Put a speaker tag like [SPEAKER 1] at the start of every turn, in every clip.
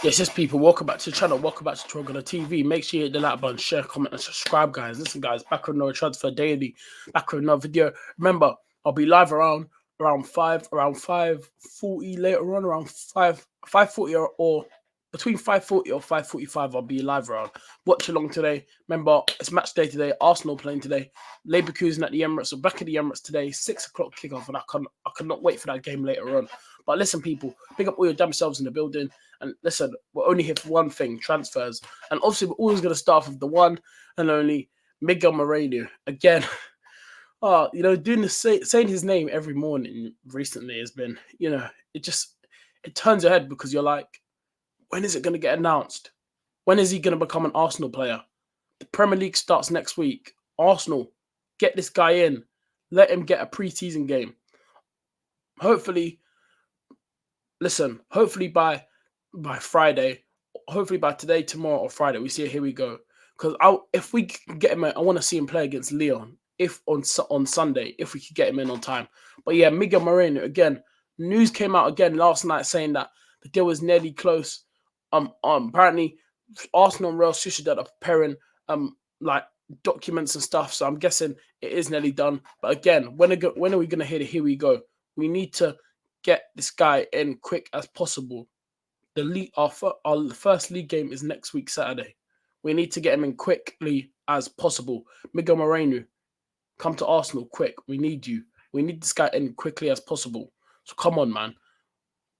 [SPEAKER 1] Yes, yes, people. Welcome back to the channel. Welcome back to Trogola TV. Make sure you hit the like button, share, comment, and subscribe, guys. Listen, guys, back with another transfer daily. Back with another video. Remember, I'll be live around 5:40 later on, around 5:40 or between 5:40 or 5:45. I'll be live around. Watch along today. Remember, it's match day today. Arsenal playing today. Leverkusen at the Emirates. So back at the Emirates today. 6 o'clock kickoff, and I cannot wait for that game later on. But listen, people, pick up all your damn selves in the building. And listen, we're only here for one thing, transfers. And obviously, we're always going to start with the one and only Mikel Merino. Again, doing saying his name every morning recently has been, it turns your head because you're like, when is it going to get announced? When is he going to become an Arsenal player? The Premier League starts next week. Arsenal, get this guy in. Let him get a pre-season game. Hopefully by Friday, hopefully by today, tomorrow, or Friday, we see it. Here we go. Because if we can get him in, I want to see him play against Leon. If on Sunday, if we could get him in on time. But yeah, Mikel Merino again. News came out again last night saying that the deal was nearly close. Apparently, Arsenal and Real Sociedad are preparing like documents and stuff. So I'm guessing it is nearly done. But again, when are we gonna hear the here we go? We need to get this guy in quick as possible. The league, our first league game is next week Saturday. We need to get him in quickly as possible. Mikel Merino, come to Arsenal quick. We need you. We need this guy in quickly as possible. So come on, man.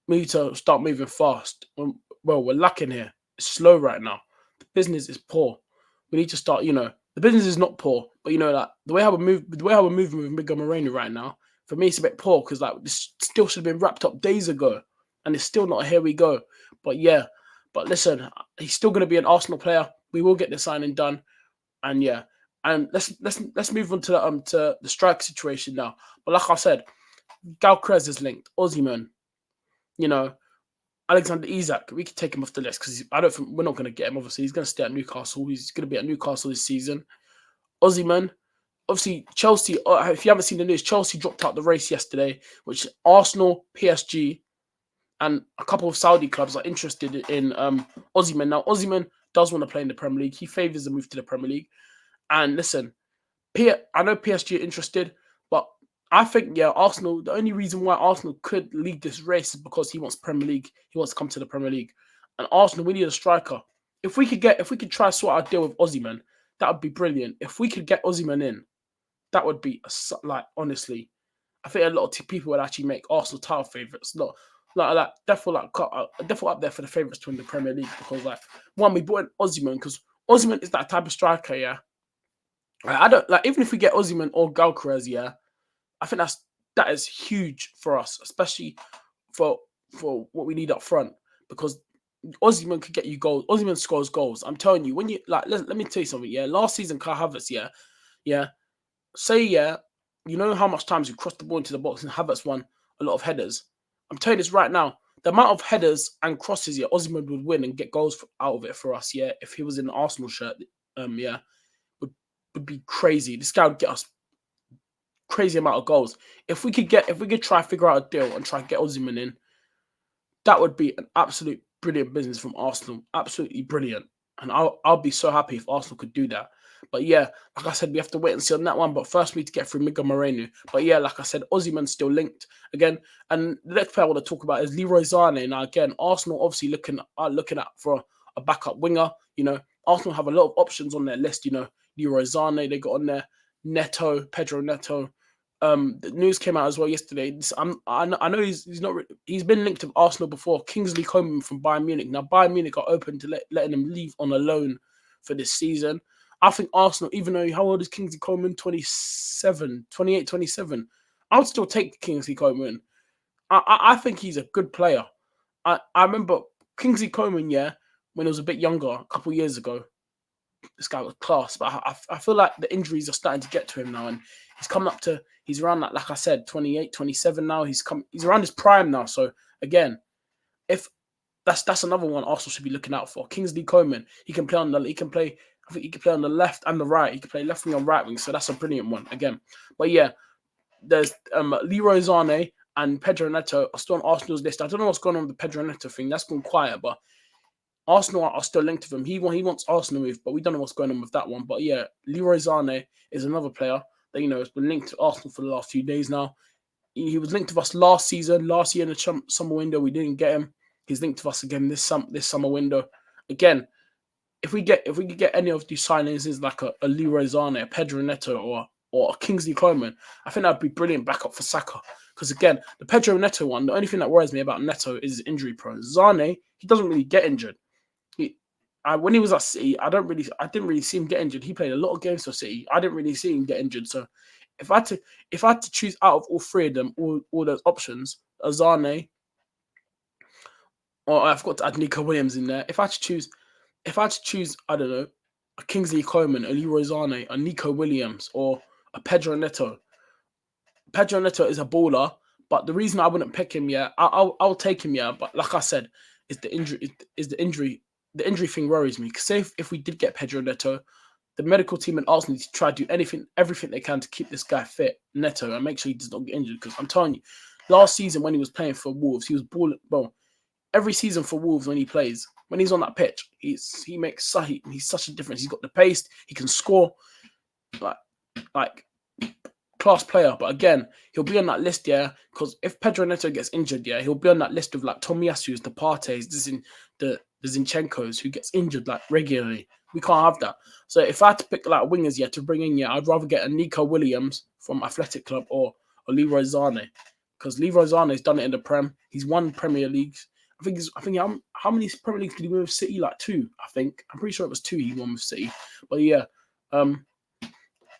[SPEAKER 1] We need to start moving fast. Well, we're lacking here. It's slow right now. The business is poor. We need to start. The business is not poor, but that the way how we're moving with Mikel Merino right now, for me, it's a bit poor because this still should have been wrapped up days ago, and it's still not. Here we go. But yeah, listen, he's still going to be an Arsenal player. We will get the signing done, and yeah, and let's move on to the strike situation now. But like I said, Galcrez is linked. Osimhen, Alexander Isak, we could take him off the list because I don't think we're not going to get him. Obviously, he's going to stay at Newcastle. He's going to be at Newcastle this season. Osimhen, obviously Chelsea. If you haven't seen the news, Chelsea dropped out the race yesterday, which Arsenal, PSG, and a couple of Saudi clubs are interested in Osimhen. Now, Osimhen does want to play in the Premier League. He favours the move to the Premier League. And listen, I know PSG are interested, but I think, Arsenal, the only reason why Arsenal could lead this race is because he wants Premier League. He wants to come to the Premier League. And Arsenal, we need a striker. If we could try sort out a deal with Osimhen, that would be brilliant. If we could get Osimhen in, that would be, honestly, I think a lot of people would actually make Arsenal title favourites. Definitely up there for the favourites to win the Premier League because, one, we brought in Osimhen because Osimhen is that type of striker, yeah. I don't even if we get Osimhen or Galcrez, yeah. I think that is huge for us, especially for what we need up front because Osimhen could get you goals. Osimhen scores goals. I'm telling you, when you let me tell you something. Yeah, last season, Kai Havertz, you know how much times you crossed the ball into the box and Havertz won a lot of headers. I'm telling you this right now. The amount of headers and crosses, Osimhen would win and get goals out of it for us, if he was in an Arsenal shirt, would be crazy. This guy would get us crazy amount of goals. If we could try figure out a deal and try and get Osimhen in, that would be an absolute brilliant business from Arsenal. Absolutely brilliant. And I'll be so happy if Arsenal could do that. But yeah, like I said, we have to wait and see on that one. But first, we need to get through Mikel Merino. But yeah, like I said, Osimhen's still linked again. And the next player I want to talk about is Leroy Sané. Now again, Arsenal obviously looking at for a backup winger. Arsenal have a lot of options on their list. Leroy Sané, they got on there. Pedro Neto. The news came out as well yesterday. I know he's been linked to Arsenal before. Kingsley Coman from Bayern Munich. Now Bayern Munich are open to letting him leave on a loan for this season. I think Arsenal, even though how old is Kingsley Coman? 28, 27. I would still take Kingsley Coman. I think he's a good player. I remember Kingsley Coman, when he was a bit younger, a couple of years ago. This guy was class, but I feel like the injuries are starting to get to him now, and he's around that, like I said, 28, 27 now. He's around his prime now. So again, if that's another one Arsenal should be looking out for. Kingsley Coman, I think he can play on the left and the right. He can play left wing and right wing, so that's a brilliant one again. But yeah, there's Leroy Sané and Pedro Neto are still on Arsenal's list. I don't know what's going on with the Pedro Neto thing. That's gone quiet, but Arsenal are still linked with him. He wants Arsenal move, but we don't know what's going on with that one. But yeah, Leroy Sané is another player that has been linked to Arsenal for the last few days now. He was linked to us last season. Last year in the summer window, we didn't get him. He's linked to us again this summer window. Again, if we could get any of these signings, is like a Leroy Sané, a Pedro Neto, or a Kingsley Coman, I think that'd be brilliant backup for Saka. Because again, the Pedro Neto one, the only thing that worries me about Neto is injury prone. Sané, he doesn't really get injured. When he was at City, I didn't really see him get injured. He played a lot of games for City. I didn't really see him get injured. So if I had to choose out of all three of them, all those options, Sané, or I've got to add Nico Williams in there. If I had to choose, I don't know, a Kingsley Coman, a Leroy Sané, a Nico Williams, or a Pedro Neto. Pedro Neto is a baller, but the reason I wouldn't pick him, I'll take him, but like I said, the injury thing worries me. Because say if we did get Pedro Neto, the medical team and Arsenal need to try to do everything they can to keep this guy fit, Neto, and make sure he does not get injured. Because I'm telling you, last season when he was playing for Wolves, he was balling. Well, every season for Wolves when he plays, when he's on that pitch, he's such a difference. He's got the pace, he can score, like class player. But again, he'll be on that list, because if Pedro Neto gets injured, he'll be on that list of like Tomiyasu's, the Partey's, the Zinchenko's who gets injured like regularly. We can't have that. So if I had to pick like wingers, to bring in, I'd rather get a Nico Williams from Athletic Club or Leroy Sané, because Leroy Sané's done it in the Prem. He's won Premier Leagues. I think how many Premier Leagues did he win with City? Like 2, I think. I'm pretty sure it was 2 he won with City. But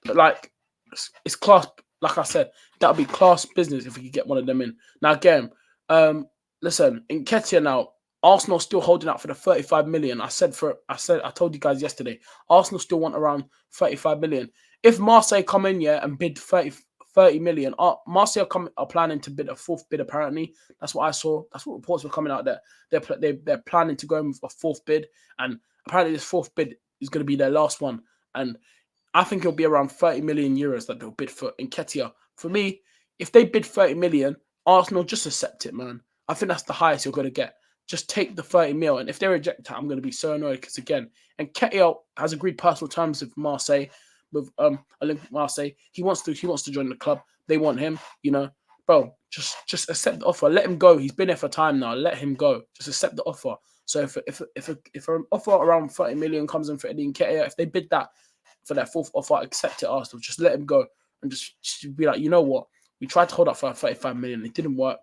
[SPEAKER 1] but like it's class. Like I said, that would be class business if we could get one of them in. Now again, listen, in Nketiah now, Arsenal still holding out for the 35 million. I told you guys yesterday, Arsenal still want around 35 million. If Marseille come in and bid 30 million, Marseille are planning to bid a 4th bid apparently. That's what I saw. That's what reports were coming out there. They're planning to go in with a 4th bid, and apparently this 4th bid is going to be their last one. And I think it'll be around 30 million euros that they'll bid for Nketiah. For me, if they bid 30 million, Arsenal just accept it, man. I think that's the highest you're going to get. Just take the 30 mil. And if they reject it, I'm going to be so annoyed because, again, Nketiah has agreed personal terms with Marseille, with Olympique Marseille. He wants to join the club. They want him, Bro, just accept the offer. Let him go. He's been there for time now. Let him go. Just accept the offer. So if an offer around 30 million comes in for Eddie Nketiah, if they bid that for their 4th offer, accept it, Arsenal. Just let him go and just be like, you know what? We tried to hold up for 35 million. It didn't work.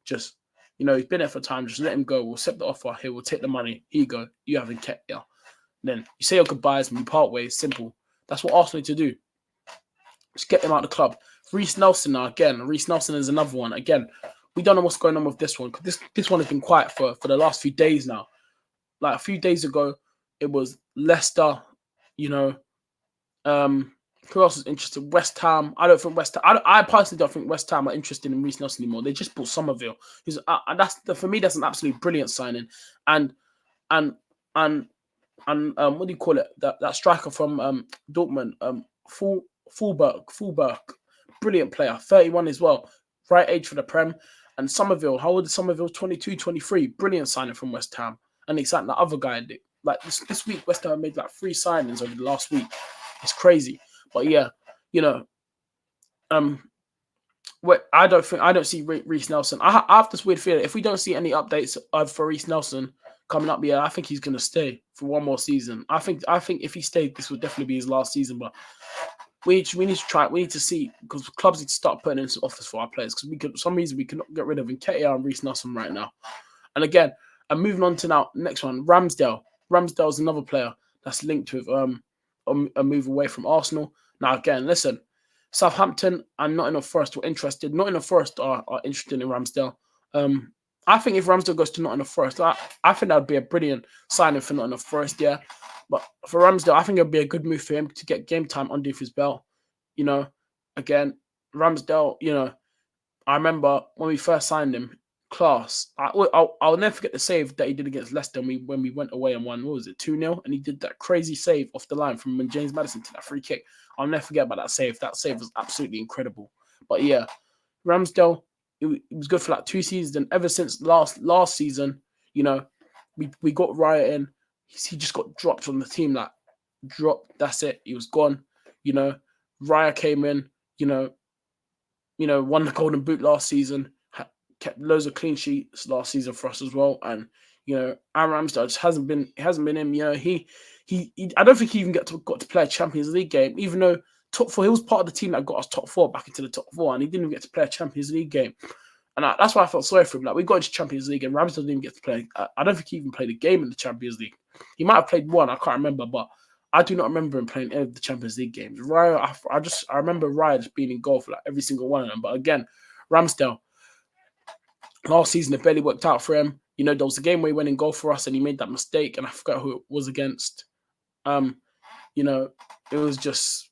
[SPEAKER 1] Just, he's been there for time. Just let him go. We'll accept the offer. Here, we'll take the money. Here you go. You have Nketiah. Then you say your goodbyes and we part ways. Simple. That's what Arsenal need to do. Just get them out of the club. Reiss Nelson now, again. Reiss Nelson is another one. Again, we don't know what's going on with this one. Because this one has been quiet for the last few days now. Like a few days ago, it was Leicester, who else is interested? West Ham. I don't think West Ham. I personally don't think West Ham are interested in Reiss Nelson anymore. They just bought Somerville. For me, that's an absolutely brilliant signing. And what do you call it? That striker from Dortmund, Fulberg, brilliant player, 31 as well, right age for the Prem. And Somerville, how old is Somerville? 22, 23, brilliant signing from West Ham. And it's like the other guy. Like this week, West Ham made like 3 signings over the last week. It's crazy. But I don't see Reiss Nelson. I have this weird feeling if we don't see any updates for Reiss Nelson coming up, I think he's gonna stay for one more season. I think if he stayed, this would definitely be his last season. But we need to try. We need to see, because clubs need to start putting in some offers for our players, because for some reason we cannot get rid of Nketiah and Reiss Nelson right now. And again, I'm moving on to now next one, Ramsdale. Ramsdale is another player that's linked with a move away from Arsenal. Now again, listen, Southampton and Nottingham Forest were interested. Nottingham Forest are interested in Ramsdale. I think if Ramsdale goes to Nottingham Forest, I think that would be a brilliant signing for Nottingham Forest, But for Ramsdale, I think it would be a good move for him to get game time under his belt. Again, Ramsdale, I remember when we first signed him, class. I'll never forget the save that he did against Leicester when we went away and won. What was it, 2-0? And he did that crazy save off the line from when James Maddison took that free kick. I'll never forget about that save. That save was absolutely incredible. But Ramsdale, it was good for like 2 seasons. And ever since last season, We got Raya in. He just got dropped from the team. Like dropped. That's it. He was gone. You know, Raya came in. Won the Golden Boot last season. Kept loads of clean sheets last season for us as well. And Aaron Ramsdale just hasn't been him. He I don't think he even got to play a Champions League game, even though top four. He was part of the team that got us top four back into the top four, and he didn't even get to play a Champions League game. And that's why I felt sorry for him. Like, we got into Champions League, and Ramsdale didn't even get to play. I don't think he even played a game in the Champions League. He might have played one. I can't remember, but I do not remember him playing any of the Champions League games. Raya, I remember Raya just being in goal for like every single one of them. But again, Ramsdale, last season it barely worked out for him. There was a game where he went in goal for us and he made that mistake, and I forgot who it was against. It was just.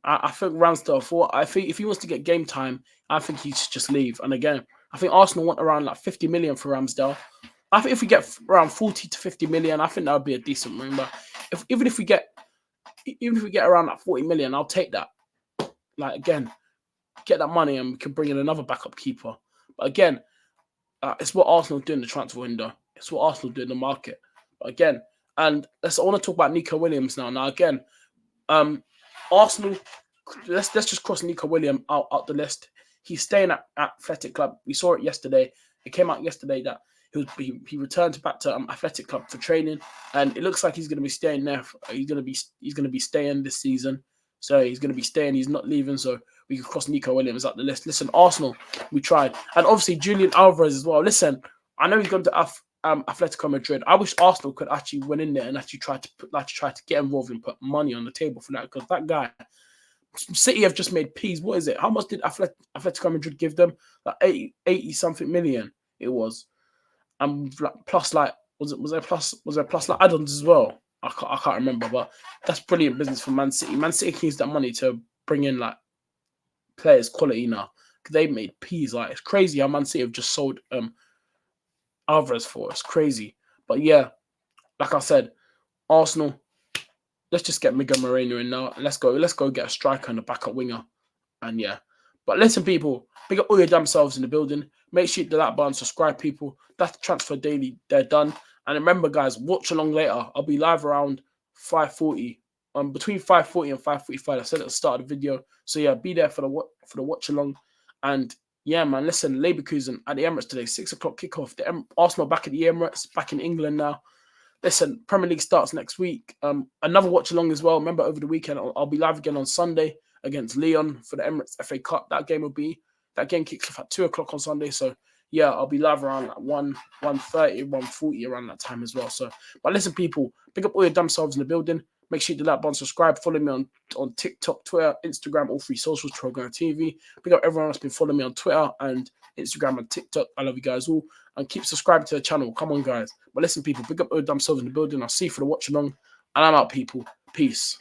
[SPEAKER 1] I think Ramsdale, I think if he wants to get game time, I think he should just leave. And again, I think Arsenal want around like 50 million for Ramsdale. I think if we get around 40 to 50 million, I think that would be a decent move. But even if we get around like 40 million, I'll take that. Like, again, get that money and we can bring in another backup keeper. But again, it's what Arsenal do in the transfer window. It's what Arsenal do in the market. But again, and I want to talk about Nico Williams now. Now again, Arsenal, let's just cross Nico Williams out the list. He's staying at Athletic Club. We saw it yesterday. It came out yesterday that he returned back to Athletic Club for training, and it looks like he's going to be staying there. He's going to be staying this season. So he's going to be staying. He's not leaving. So we can cross Nico Williams out the list. Listen, Arsenal, we tried, and obviously Julian Alvarez as well. Listen, I know he's gone to Atletico Madrid. I wish Arsenal could actually went in there and actually try to get involved and put money on the table for that, because that guy, City have just made peas. What is it? How much did Atletico Madrid give them? Like 80 something million. It was, and plus was there plus like add-ons as well? I can't remember, but that's brilliant business for Man City. Man City can use that money to bring in like players quality now, because they made peas. Like, it's crazy how Man City have just sold Alvarez for. It's crazy. But yeah, like I said, Arsenal, let's just get Mikel Merino in now. Let's go get a striker and a backup winger. And yeah. But listen, people, big up all your damn selves in the building. Make sure you hit the like button, subscribe, people. That's Transfer Daily. They're done. And remember, guys, watch along later. I'll be live around 5:40. Between 5:40 and 5:45. I said at the start of the video. So yeah, be there for the watch along. And yeah, man, listen, Leverkusen at the Emirates today, 6 o'clock kickoff. Arsenal back at the Emirates, back in England now. Listen, Premier League starts next week. Another watch along as well. Remember, over the weekend, I'll be live again on Sunday against Lyon for the Emirates FA Cup. That game kicks off at 2 o'clock on Sunday. So yeah, I'll be live around like 1:30, 1:40 around that time as well. So, but listen, people, pick up all your damn selves in the building. Make sure you do that button, subscribe, follow me on TikTok, Twitter, Instagram, all 3 socials, Trogan TV. Pick up everyone that's been following me on Twitter and Instagram and TikTok. I love you guys all. And keep subscribing to the channel. Come on, guys. But listen, people, pick up all your damn selves in the building. I'll see you for the watch along. And I'm out, people. Peace.